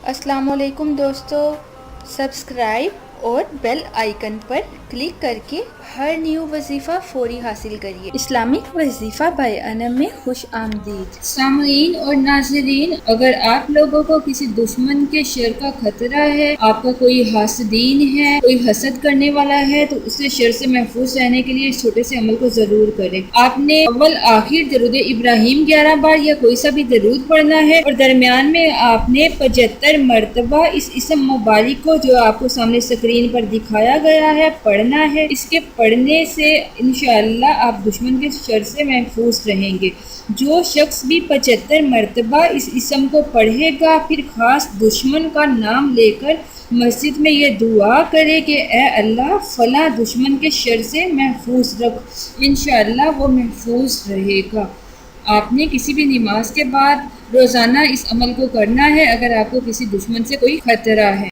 अस्सलाम वालेकुम दोस्तों, सब्सक्राइब और बेल आइकन पर क्लिक करके हर न्यू वजीफ़ा फौरी हासिल करिए। इस्लामिक वजीफ़ा बाय अनम में खुश आमदीद। सामईन और नाज़रीन, अगर आप लोगों को किसी दुश्मन के शर का खतरा है, आपका कोई हासदीन है, कोई हसद करने वाला है, तो उससे शर से महफूज रहने के लिए इस छोटे से अमल को जरूर करें। आपने अव्वल आखिर दरूद इब्राहिम 11 बार या कोई सा भी दरूद पढ़ना है और दरमियान में आपने 75 मरतबा इस इसम मुबारक को जो आपको सामने स्क्रीन पर दिखाया गया है पढ़ना है। इसके पढ़ने से इंशाअल्लाह आप दुश्मन के शर से महफूज रहेंगे। जो शख्स भी 75 मरतबा इस इसम को पढ़ेगा, फिर ख़ास दुश्मन का नाम लेकर मस्जिद में ये दुआ करे कि ए अल्लाह फ़ला दुश्मन के शर से महफूज रख, इंशाअल्लाह वो महफूज रहेगा। आपने किसी भी नमाज के बाद रोज़ाना इस अमल को करना है अगर आपको किसी दुश्मन से कोई खतरा है।